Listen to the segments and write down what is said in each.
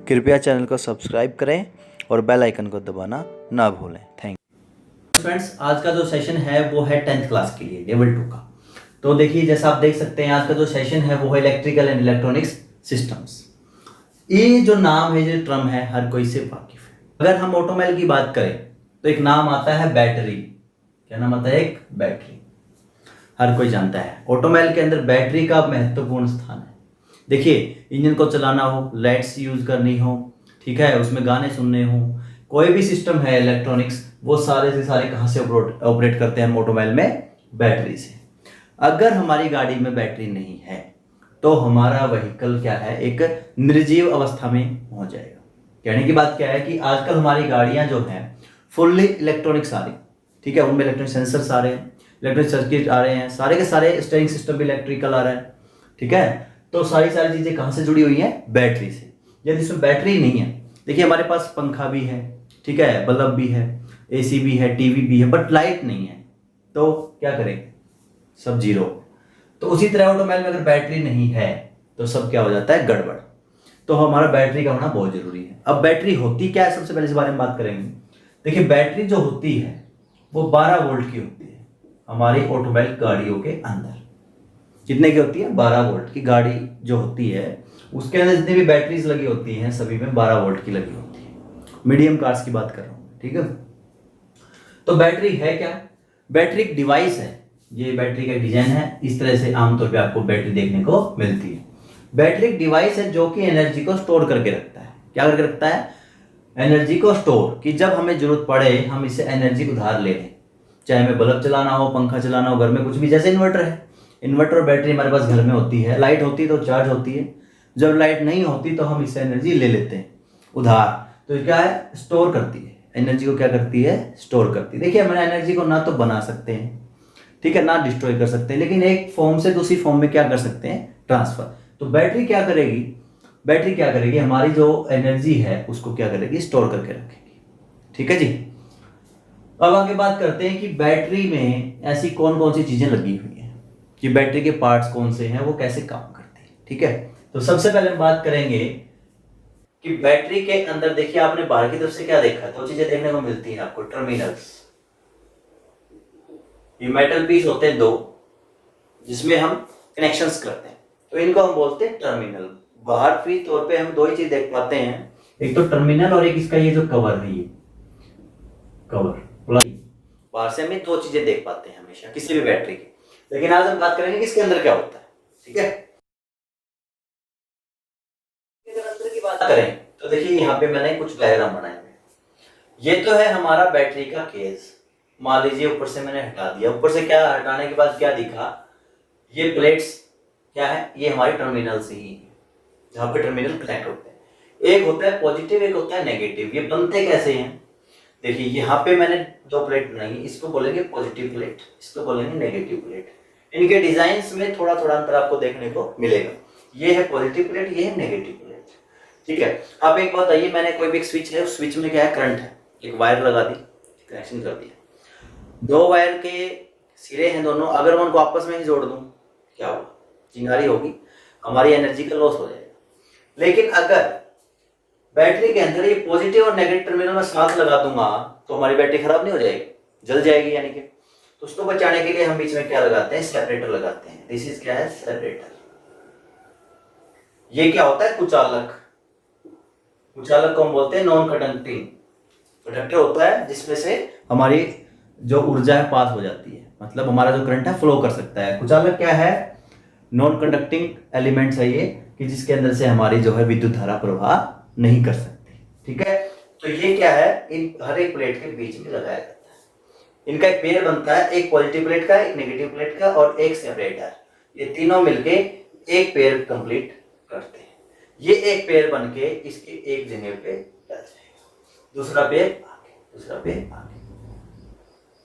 कृपया चैनल को सब्सक्राइब करें और बेल आइकन को दबाना ना भूलें। Thank you. फ्रेंड्स, आज का जो सेशन है वो है 10th क्लास के लिए लेवल 2 का। तो देखिए, जैसा आप देख सकते हैं, आज का जो सेशन है वो है इलेक्ट्रिकल एंड इलेक्ट्रॉनिक्स सिस्टम्स। ये जो नाम है, जो टर्म है, हर कोई से वाकिफ है। अगर हम ऑटोमोबाइल की बात करें तो एक नाम आता है बैटरी। क्या नाम आता है? एक बैटरी। हर कोई जानता है ऑटोमोबाइल के अंदर बैटरी का महत्वपूर्ण स्थान है। देखिए, इंजन को चलाना हो, लाइट्स यूज करनी हो, ठीक है, उसमें गाने सुनने हो, कोई भी सिस्टम है इलेक्ट्रॉनिक्स, वो सारे से सारे कहाँ से ऑपरेट करते हैं? ऑटोमोबाइल में बैटरी से। अगर हमारी गाड़ी में बैटरी नहीं है तो हमारा व्हीकल क्या है? एक निर्जीव अवस्था में पहुंच जाएगा। कहने की बात क्या है कि आजकल हमारी गाड़ियां जो हैं फुल्ली इलेक्ट्रॉनिक्स आ रही, ठीक है, उनमें इलेक्ट्रॉनिक सेंसर्स आ रहे हैं, इलेक्ट्रॉनिक सर्किट आ रहे हैं, सारे के सारे स्टीयरिंग सिस्टम भी इलेक्ट्रिकल आ रहा है, ठीक है। तो सारी चीजें कहाँ से जुड़ी हुई हैं? बैटरी से। यदि इसमें बैटरी नहीं है, देखिए हमारे पास पंखा भी है, ठीक है, बल्ब भी है, एसी भी है, टीवी भी है, बट लाइट नहीं है, तो क्या करें? सब जीरो। तो उसी तरह ऑटोमोबाइल में अगर बैटरी नहीं है तो सब क्या हो जाता है? गड़बड़। तो हमारा बैटरी का होना बहुत जरूरी है। अब बैटरी होती क्या है, सबसे पहले इस बारे में बात करेंगे। देखिए, बैटरी जो होती है वो 12 वोल्ट की होती है हमारी ऑटोमोबाइल गाड़ियों के अंदर। कितने की होती है? 12 वोल्ट की गाड़ी जो होती है उसके अंदर जितनी भी बैटरीज लगी होती हैं सभी में 12 वोल्ट की लगी होती है। मीडियम कार्स की बात कर रहा हूँ, ठीक है। तो बैटरी है क्या? बैटरी एक डिवाइस है। ये बैटरी का डिजाइन है, इस तरह से आमतौर पे आपको बैटरी देखने को मिलती है। बैटरी एक डिवाइस है जो कि एनर्जी को स्टोर करके रखता है। क्या करके रखता है? एनर्जी को स्टोर, कि जब हमें जरूरत पड़े हम इससे एनर्जी उधार ले लें। चाहे हमें बल्ब चलाना हो, पंखा चलाना हो, घर में कुछ भी, जैसे इन्वर्टर है, इन्वर्टर और बैटरी हमारे पास घर में होती है। लाइट होती है तो चार्ज होती है, जब लाइट नहीं होती तो हम इससे एनर्जी ले लेते हैं उधार। तो क्या है? स्टोर करती है एनर्जी को। क्या करती है? स्टोर करती है। देखिए, हमारे एनर्जी को ना तो बना सकते हैं, ठीक है, ना डिस्ट्रॉय कर सकते हैं, लेकिन एक फॉर्म से दूसरी फॉर्म में क्या कर सकते हैं? ट्रांसफर। तो बैटरी क्या करेगी? बैटरी क्या करेगी? हमारी जो एनर्जी है उसको क्या करेगी? स्टोर करके रखेगी, ठीक है जी। अब आगे बात करते हैं कि बैटरी में ऐसी कौन कौन सी चीजें लगी हुई हैं, कि बैटरी के पार्ट्स कौन से हैं, वो कैसे काम करते हैं, ठीक है। तो सबसे पहले हम बात करेंगे कि बैटरी के अंदर, देखिए आपने बाहर की तरफ से क्या देखा? दो चीजें देखने को मिलती हैं आपको, टर्मिनल्स। ये मेटल पीस होते हैं दो, जिसमें हम कनेक्शंस करते हैं, तो इनको हम बोलते हैं टर्मिनल। बाहर फ्री तौर पे हम दो ही चीज देख पाते हैं, एक तो टर्मिनल और एक इसका ये जो कवर है, ये कवर। बाहर से हम दो चीजें देख पाते हैं हमेशा किसी भी बैटरी की। लेकिन आज हम बात करेंगे कि इसके अंदर क्या होता है, ठीक है। अगर अंदर की बात करें तो देखिए, यहाँ पे मैंने कुछ डायग्राम बनाए हैं। ये तो है हमारा बैटरी का केस। मान लीजिए ऊपर से मैंने हटा दिया, ऊपर से क्या हटाने के बाद क्या दिखा? ये प्लेट्स क्या है? ये हमारे टर्मिनल से ही, जहां पे टर्मिनल कनेक्ट होते हैं। एक होता है पॉजिटिव, एक होता है नेगेटिव। ये बनते कैसे हैं? देखिए, यहाँ पे मैंने दो प्लेट बनाई, इसको बोलेंगे पॉजिटिव प्लेट, इसको बोलेंगे नेगेटिव प्लेट। इनके डिजाइन में थोड़ा थोड़ा अंतर आपको देखने को मिलेगा। ये है पॉजिटिव प्लेट, ये है नेगेटिव प्लेट, ठीक है। अब एक बात आइए, मैंने कोई भी एक स्विच है, उस स्विच में क्या है? करंट है। एक वायर लगा दी, कनेक्शन कर दिया। दो वायर के सिरे हैं दोनों, अगर मैं उनको आपस में ही जोड़ दूं, क्या होगा? चिंगारी होगी, हमारी एनर्जी का लॉस हो जाएगा। लेकिन अगर बैटरी के अंदर ये पॉजिटिव और नेगेटिव टर्मिनल में साथ लगा दूंगा तो हमारी बैटरी खराब नहीं हो जाएगी? जल जाएगी यानी कि। तो उसको बचाने के लिए हम बीच में क्या लगाते हैं? सेपरेटर लगाते हैं। दिस इज क्या है? सेपरेटर। ये क्या होता है? कुचालक। कुचालक को हम बोलते हैं नॉन कंडक्टिंग। कंडक्टर होता है जिसमें से हमारी जो ऊर्जा है पास हो जाती है, मतलब हमारा जो करंट है फ्लो कर सकता है। कुचालक क्या है? नॉन कंडक्टिंग एलिमेंट्स है ये, कि जिसके अंदर से हमारी जो है विद्युत धारा प्रवाह नहीं कर सकती, ठीक है। तो ये क्या है? इन हर एक प्लेट के बीच में लगाया जाता है। इनका एक पेयर बनता है, एक पॉजिटिव प्लेट का, एक नेगेटिव प्लेट का और एक सेपरेटर। ये तीनों मिलके एक पेयर कंप्लीट करते हैं। ये एक पेयर बनके इसके एक जगह पे लग जाएगा, दूसरा पेयर आगे, दूसरा पेयर आगे,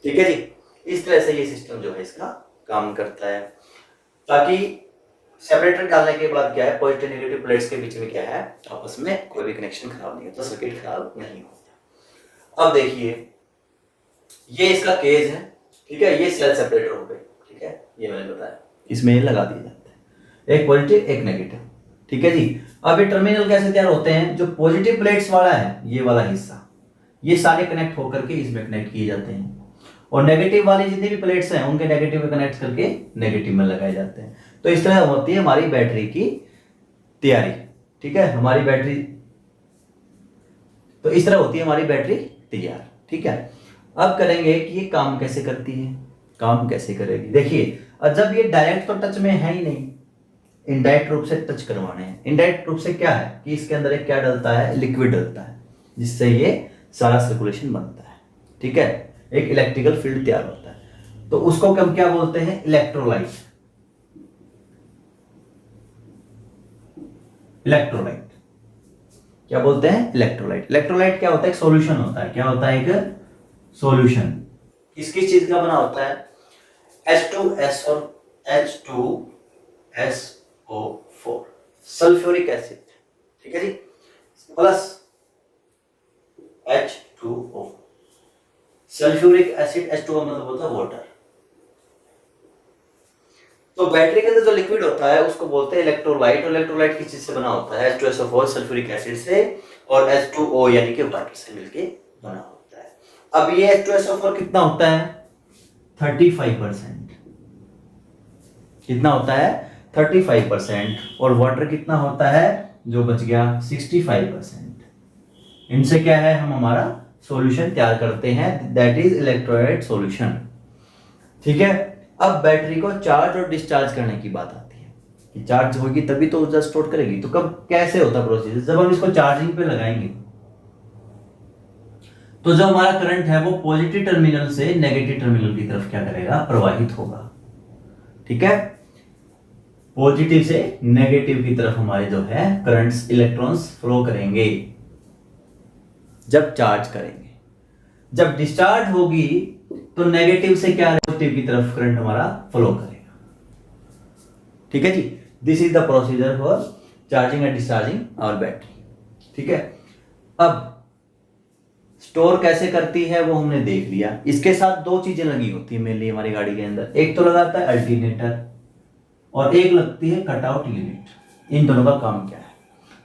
ठीक है जी। इस तरह से ये सिस्टम जो है इसका काम करता है, ताकि सेपरेटर डालने के बाद क्या है? पॉजिटिव नेगेटिव प्लेट्स के बीच में क्या है? आपस में कोई भी कनेक्शन खराब नहीं होता, सर्किट खराब नहीं होता। अब देखिए, ये इसका केज है, ठीक है, ये सेल सेपरेटर हो गए, ठीक है, ये मैंने बताया, इसमें लगा दिया जाता है, एक पॉजिटिव एक नेगेटिव, ठीक है जी। अब ये टर्मिनल कैसे तैयार होते हैं, जो पॉजिटिव प्लेट्स वाला है ये वाला हिस्सा, ये सारे कनेक्ट होकर के इसमें कनेक्ट किए जाते हैं, और नेगेटिव वाली जितनी भी प्लेट्स हैं उनके नेगेटिव में कनेक्ट करके नेगेटिव में लगाए जाते हैं। तो इस तरह होती है हमारी बैटरी की तैयारी, ठीक है, हमारी बैटरी, तो इस तरह होती है हमारी बैटरी तैयार, ठीक है। अब करेंगे कि ये काम कैसे करती है, काम कैसे करेगी। देखिए, और जब ये डायरेक्ट तो टच में है ही नहीं, इनडायरेक्ट रूप से टच करवाने हैं। इनडायरेक्ट रूप से क्या है कि इसके अंदर एक क्या डलता है, लिक्विड डलता है, जिससे ये सारा सर्कुलेशन बनता है, ठीक है, एक इलेक्ट्रिकल फील्ड तैयार होता है। तो उसको हम क्या बोलते हैं, इलेक्ट्रोलाइट। इलेक्ट्रोलाइट क्या बोलते हैं, इलेक्ट्रोलाइट। इलेक्ट्रोलाइट क्या होता है, एक सॉल्यूशन होता है। क्या होता है, एक सॉल्यूशन। किस किस चीज का बना होता है, H2S और H2SO4, सल्फ्यूरिक एसिड, ठीक है जी, plus H2O, sulphuric acid, H2O मतलब होता है वाटर। तो बैटरी के अंदर जो लिक्विड होता है उसको बोलते हैं इलेक्ट्रोलाइट। और इलेक्ट्रोलाइट किस चीज से बना होता है, H2SO4 सल्फ्यूरिक एसिड से और H2O यानी कि वाटर से मिलके बना होता है। अब ये H2SO4 कितना होता है, 35%। कितना होता है, 35%। और वाटर कितना होता है, जो बच गया 65%। इनसे क्या है, हम हमारा सॉल्यूशन तैयार करते हैं, दैट इज इलेक्ट्रोलाइट सॉल्यूशन, ठीक है। अब बैटरी को चार्ज और डिस्चार्ज करने की बात आती है कि चार्ज होगी तभी तो ऊर्जा स्टोर करेगी। तो कब कैसे होता प्रोसेस, जब हम इसको चार्जिंग पे लगाएंगे तो जो हमारा करंट है वो पॉजिटिव टर्मिनल से नेगेटिव टर्मिनल की तरफ क्या करेगा, प्रवाहित होगा, ठीक है। पॉजिटिव से नेगेटिव की तरफ हमारे जो है करंट्स, इलेक्ट्रॉन्स फ्लो करेंगे जब चार्ज करेंगे। जब डिस्चार्ज होगी तो नेगेटिव से क्या, पॉजिटिव की तरफ करंट हमारा फ्लो करेगा, ठीक है जी। This is the procedure for charging and discharging our battery, ठीक है। अब स्टोर कैसे करती है वो हमने देख लिया। इसके साथ दो चीजें लगी होती है मेनली हमारी गाड़ी के अंदर, एक तो लगाता है अल्टरनेटर और एक लगती है कट आउट यूनिट। इन दोनों का काम क्या है,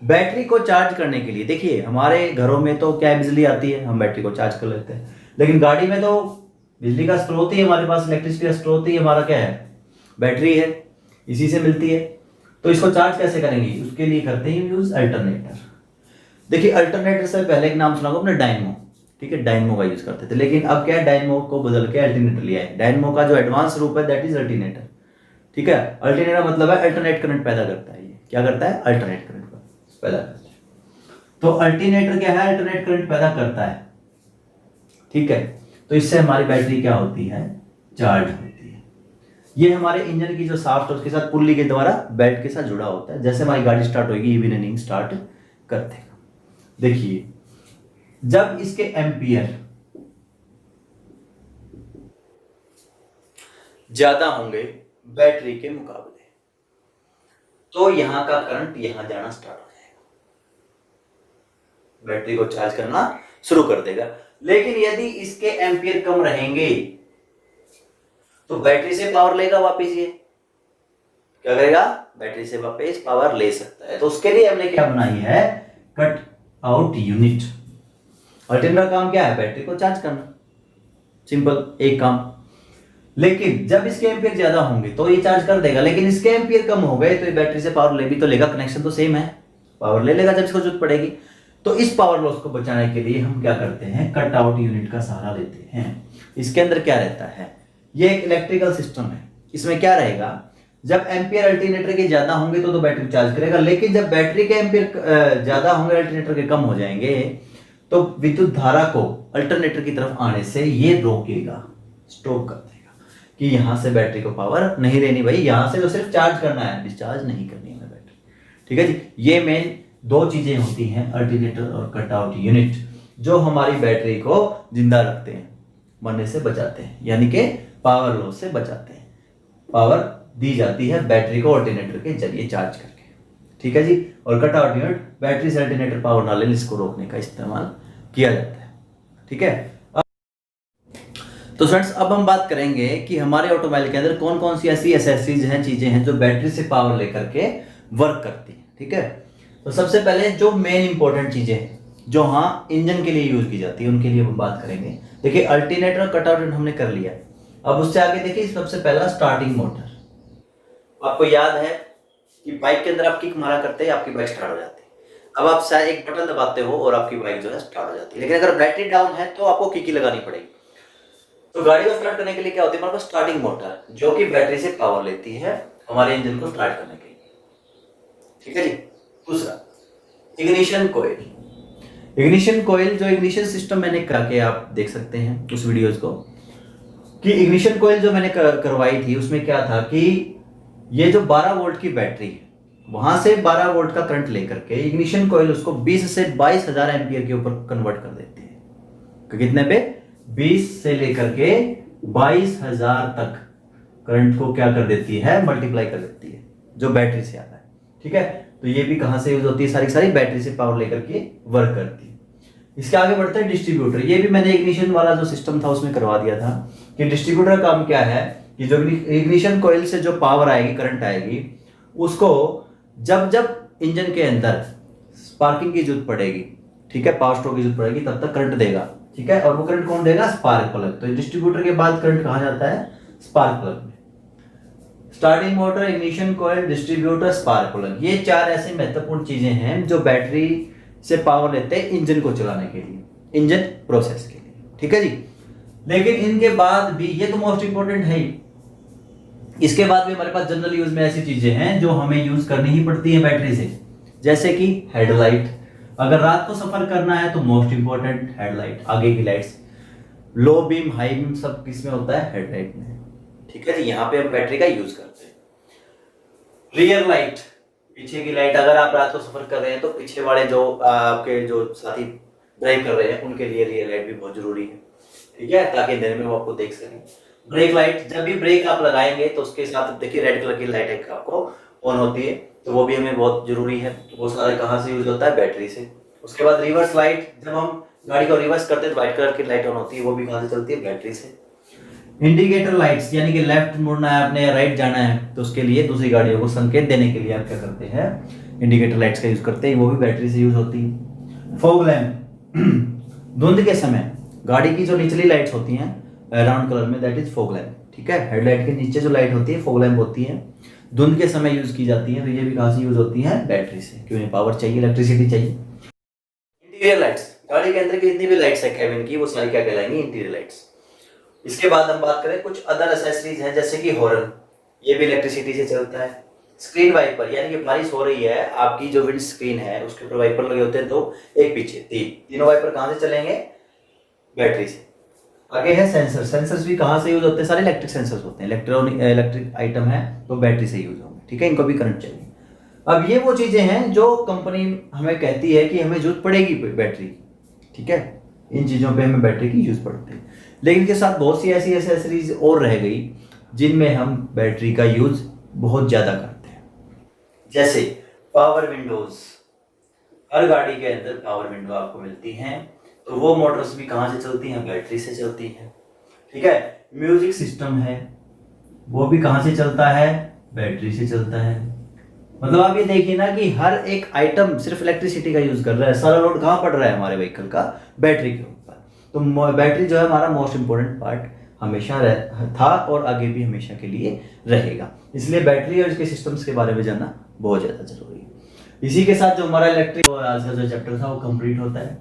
बैटरी को चार्ज करने के लिए, देखिए हमारे घरों में तो क्या बिजली आती है, हम बैटरी को चार्ज कर लेते हैं, लेकिन गाड़ी में तो बिजली का स्रोत ही हमारे पास, इलेक्ट्रिसिटी का स्रोत ही हमारा क्या है, बैटरी है, इसी से मिलती है। तो इसको चार्ज कैसे करेंगे, उसके लिए करते हैं यूज अल्टरनेटर। देखिए अल्टरनेटर से पहले एक नाम सुना आपने, डायनमो, ठीक है, डायनमो का यूज करते थे, लेकिन अब क्या है, डायनमो को बदल के अल्टरनेटर लिया है। डायनमो का जो एडवांस रूप है दैट इज अल्टरनेटर, ठीक है। अल्टरनेटर मतलब है अल्टरनेट करंट पैदा करता है। ये क्या करता है, अल्टरनेट करंट पैदा करता है। तो अल्टरनेटर क्या है, अल्टरनेट करंट पैदा करता है, ठीक है। तो इससे हमारी बैटरी क्या होती है, चार्ज होती है। ये हमारे इंजन की जो शाफ्ट है उसके साथ पुल्ली के द्वारा बेल्ट के साथ जुड़ा होता है। जैसे हमारी गाड़ी स्टार्ट होगी ये भी रनिंग स्टार्ट कर देगा। देखिए जब इसके एम्पियर ज्यादा होंगे बैटरी के मुकाबले तो यहां का करंट यहां जाना स्टार्ट हो जाएगा, बैटरी को चार्ज करना शुरू कर देगा। लेकिन यदि इसके एम्पियर कम रहेंगे तो बैटरी से पावर लेगा वापस, ये क्या करेगा, बैटरी से वापस पावर ले सकता है। तो उसके लिए हमने क्या बनाई है, कट आउट यूनिट। अल्टरनेटर का काम क्या है, बैटरी को चार्ज करना, सिंपल एक काम। लेकिन जब इसके एम्पियर ज्यादा होंगे तो ये चार्ज कर देगा, लेकिन इसके एम्पियर कम हो गए तो ये बैटरी से पावर ले भी तो लेगा, कनेक्शन तो सेम है, पावर ले लेगा जब इसको जरूरत पड़ेगी। तो इस पावर लॉस को बचाने के लिए हम क्या करते हैं, कट आउट यूनिट का सहारा लेते हैं। इसके अंदर क्या रहता है, ये एक इलेक्ट्रिकल सिस्टम है। इसमें क्या रहेगा, जब एम्पियर अल्टरनेटर के ज्यादा होंगे तो बैटरी चार्ज करेगा, लेकिन जब बैटरी के एम्पियर ज्यादा होंगे अल्टरनेटर के कम हो जाएंगे तो विद्युत धारा को अल्टरनेटर की तरफ आने से ये रोकेगा, स्टॉप कर देगा कि यहां से बैटरी को पावर नहीं लेनी भाई, यहां से तो सिर्फ चार्ज करना है, डिस्चार्ज नहीं करनी है बैटरी, ठीक है जी। ये मेन दो चीजें होती हैं, अल्टरनेटर और कट आउट यूनिट, जो हमारी बैटरी को जिंदा रखते हैं, मरने से बचाते हैं, यानी कि पावर लॉस से बचाते हैं। पावर दी जाती है बैटरी को अल्टरनेटर के जरिए चार्ज करके, ठीक है जी। और कट आउट यूनिट बैटरी से अल्टरनेटर पावर ना ले इसको रोकने का इस्तेमाल किया जाता है, ठीक है। तो फ्रेंड्स अब हम बात करेंगे कि हमारे ऑटोमोबाइल के अंदर कौन कौन सी ऐसी एसेसरीज हैं, चीजें हैं जो बैटरी से पावर लेकर के वर्क करती हैं, ठीक है। तो सबसे पहले जो मेन इंपॉर्टेंट चीजें हैं जो हाँ इंजन के लिए यूज की जाती है उनके लिए हम बात करेंगे। देखिए अल्टरनेटर और कटआउट हमने कर लिया। अब उससे आगे देखिए सबसे पहला स्टार्टिंग मोटर। आपको याद है कि बाइक के अंदर आप किक मारा करते हैं, आपकी बाइक स्टार्ट हो जाती है। अब आप शायद एक बटन दबाते हो और आपकी बाइक जो है स्टार्ट हो जाती है, लेकिन अगर बैटरी डाउन है तो आपको किक ही लगानी पड़ेगी। तो गाड़ी को स्टार्ट करने के लिए क्या होती है हमारे पास स्टार्टिंग मोटर, जो कि बैटरी से पावर लेती है हमारे इंजन को स्टार्ट करने के लिए। ठीक है जी। दूसरा इग्निशन कोयल। इग्निशन कोयल जो इग्निशन सिस्टम मैंने करके आप देख सकते हैं उस वीडियोस को, कि इग्निशन कोयल जो मैंने करवाई थी उसमें क्या था कि ये जो 12 वोल्ट की बैटरी है वहां से 12 वोल्ट का करंट लेकर के इग्निशन कोयल उसको 20 से 22,000 एम्पियर के ऊपर कन्वर्ट कर देती है। तो कितने पे? 20 से लेकर के 22,000 तक करंट को क्या कर देती है, मल्टीप्लाई कर देती है, जो बैटरी से आता है। ठीक है। तो ये भी कहां से यूज होती है, सारी सारी बैटरी से पावर लेकर के वर्क करती है। इसके आगे बढ़ते हैं डिस्ट्रीब्यूटर। ये भी मैंने इग्निशन वाला जो सिस्टम था उसमें करवा दिया था कि डिस्ट्रीब्यूटर का काम क्या है कि जो इग्निशन कोयल से जो पावर आएगी, करंट आएगी, उसको जब जब इंजन के अंदर स्पार्किंग की जरूरत पड़ेगी, ठीक है, पावर स्ट्रोक की जरूरत पड़ेगी, तब तक करंट देगा। ठीक है। और वो करंट कौन देगा? Spark plug. तो डिस्ट्रीब्यूटर के बाद करंट कहां जाता है? स्पार्क प्लग में। स्टार्टिंग मोटर, इग्निशन कोयल, डिस्ट्रीब्यूटर, स्पार्क प्लग, ये चार ऐसी महत्वपूर्ण चीजें हैं जो बैटरी से पावर लेते हैं इंजन को चलाने के लिए, इंजन प्रोसेस के लिए। ठीक है जी। लेकिन इनके बाद भी ये तो मोस्ट इंपोर्टेंट है ही, इसके बाद भी हमारे पास जनरल यूज में ऐसी चीजें हैं जो हमें यूज करनी ही पड़ती है बैटरी से, जैसे कि हेडलाइट। अगर रात को सफर करना है तो मोस्ट इंपोर्टेंट हेडलाइट, आगे की lights, low beam high beam सब किसमें होता है? हेडलाइट में। ठीक है जी। यहाँ पे हम बैटरी का यूज करते हैं। रियर लाइट, पीछे की लाइट। अगर आप रात को सफर कर रहे हैं तो पीछे वाले जो आपके जो साथी ड्राइव कर रहे हैं उनके लिए रियर लाइट भी बहुत जरूरी है। ठीक है, ताकि अंधेरे में वो आपको देख सकें। ब्रेक लाइट, जब भी ब्रेक आप लगाएंगे तो उसके साथ देखिए रेड कलर की लाइट एक आपको ऑन होती है, तो वो भी हमें बहुत जरूरी है। वो सारा कहाँ से यूज होता है? बैटरी से। उसके बाद रिवर्स लाइट, जब हम गाड़ी को रिवर्स करते हैं तो व्हाइट कलर की लाइट ऑन होती है, वो भी कहाँ से चलती है? बैटरी से। इंडिकेटर लाइट्स, यानी कि लेफ्ट मुड़ना है आपने, राइट जाना है, तो उसके लिए दूसरी गाड़ियों को संकेत देने के लिए आप क्या करते हैं? इंडिकेटर लाइट्स का यूज करते हैं, वो भी बैटरी से यूज होती है। फॉग लैंप, धुंध के समय गाड़ी की जो निचली लाइट्स होती हैं राउंड कलर में, दैट इज फॉग लैंप। ठीक है। हेडलाइट के नीचे जो लाइट होती है फॉग लैंप होती है, धुंध के समय यूज की जाती है। तो ये भी कहां से यूज होती है? बैटरी से, क्योंकि पावर चाहिए, इलेक्ट्रिसिटी चाहिए। इंटीरियर लाइट्स, गाड़ी के अंदर की जितनी भी लाइट्स है कैबिन की, वो सारी क्या कहलाएंगी? Interior lights. इसके बाद हम बात करें कुछ अदर एक्सेसरीज हैं, जैसे कि हॉर्न, ये भी इलेक्ट्रिसिटी से चलता है। स्क्रीन वाइपर, यानी कि बारिश हो रही है, आपकी जो विंड स्क्रीन है उसके ऊपर वाइपर लगे होते हैं, तो एक पीछे तीनों वाइपर कहां से चलेंगे? बैटरी से। आगे है सेंसर। सेंसर्स भी कहां से यूज होते हैं? सारे इलेक्ट्रिक सेंसर्स होते हैं, इलेक्ट्रिक आइटम है तो बैटरी से यूज होंगे। ठीक है, इनको भी करंट चाहिए। अब ये वो चीजें हैं जो कंपनी हमें कहती है कि हमें जरूरत पड़ेगी बैटरी। ठीक है, इन चीजों पे हमें बैटरी की यूज पड़ती है। लेकिन इनके साथ बहुत सी ऐसी एसेसरीज और रह गई जिनमें हम बैटरी का यूज बहुत ज्यादा करते हैं, जैसे पावर विंडोज। हर गाड़ी के अंदर पावर विंडो आपको मिलती हैं, तो वो मोटर्स भी कहां से चलती हैं? बैटरी से चलती हैं। ठीक है। म्यूजिक सिस्टम है, वो भी कहां से चलता है? बैटरी से चलता है। मतलब आप ये देखिए ना कि हर एक आइटम सिर्फ इलेक्ट्रिसिटी का यूज कर रहा है। सारा लोड कहां पड़ रहा है हमारे व्हीकल का? बैटरी के ऊपर। तो बैटरी जो है हमारा मोस्ट इंपोर्टेंट पार्ट हमेशा था और आगे भी हमेशा के लिए रहेगा। इसलिए बैटरी और इसके सिस्टम्स के बारे में जानना बहुत ज्यादा जरूरी है। इसी के साथ जो हमारा इलेक्ट्रिक आज का जो चैप्टर था वो कंप्लीट होता है।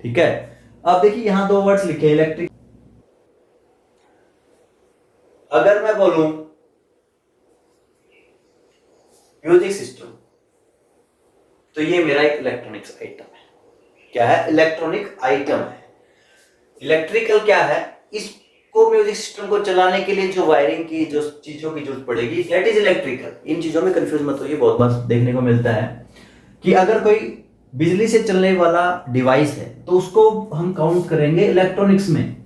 ठीक है। अब देखिए यहां दो वर्ड्स लिखे, इलेक्ट्रिक। अगर मैं बोलूं म्यूजिक सिस्टम, तो ये मेरा एक इलेक्ट्रॉनिक्स आइटम है। क्या है? इलेक्ट्रॉनिक आइटम है। इलेक्ट्रिकल क्या है? इसको म्यूजिक सिस्टम को चलाने के लिए जो वायरिंग की जो चीजों की जरूरत पड़ेगी, दैट इज इलेक्ट्रिकल। इन चीजों में कंफ्यूज मत होइए, बहुत बार देखने को मिलता है कि अगर कोई बिजली से चलने वाला डिवाइस है तो उसको हम काउंट करेंगे इलेक्ट्रॉनिक्स में।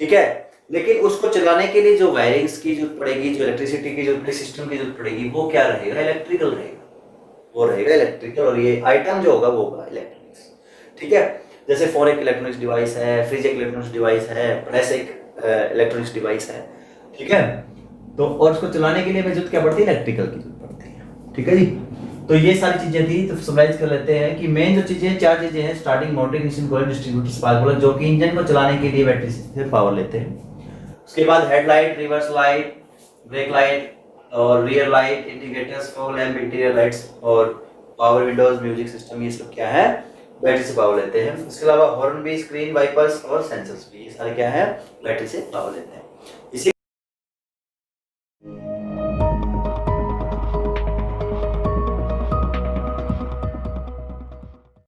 ठीक है। लेकिन उसको चलाने के लिए जो वायरिंग्स की जरूरत पड़ेगी, जो इलेक्ट्रिसिटी की जो सिस्टम की जरूरत पड़ेगी, वो क्या रहेगा? इलेक्ट्रिकल रहेगा। वो रहेगा इलेक्ट्रिकल, और ये आइटम जो होगा वो होगा इलेक्ट्रॉनिक्स। ठीक है। जैसे फोन एक इलेक्ट्रॉनिक्स डिवाइस है, फ्रिज एक इलेक्ट्रॉनिक्स डिवाइस है, प्रेस एक इलेक्ट्रॉनिक्स डिवाइस है। ठीक है। तो और उसको चलाने के लिए हमें जरूरत क्या पड़ती है? इलेक्ट्रिकल की जरूरत पड़ती है। ठीक है जी। तो ये सारी चीजें थी, तो समराइज कर लेते हैं कि मेन जो चीजें, 4 चीजें हैं, starting, motoring, engine coil, distributor, spark plug, जो कि इंजन को चलाने के लिए बैटरी से पावर लेते हैं। उसके बाद headlight, reverse light, brake light और rear light, indicators, fog lamp, interior lights और पावर विंडोज, म्यूजिक सिस्टम, ये सब क्या है, बैटरी से पावर लेते हैं। उसके अलावा हॉर्न भी, स्क्रीन, वाइपर्स और सेंसर्स भी, ये सारे क्या है, बैटरी से पावर लेते हैं।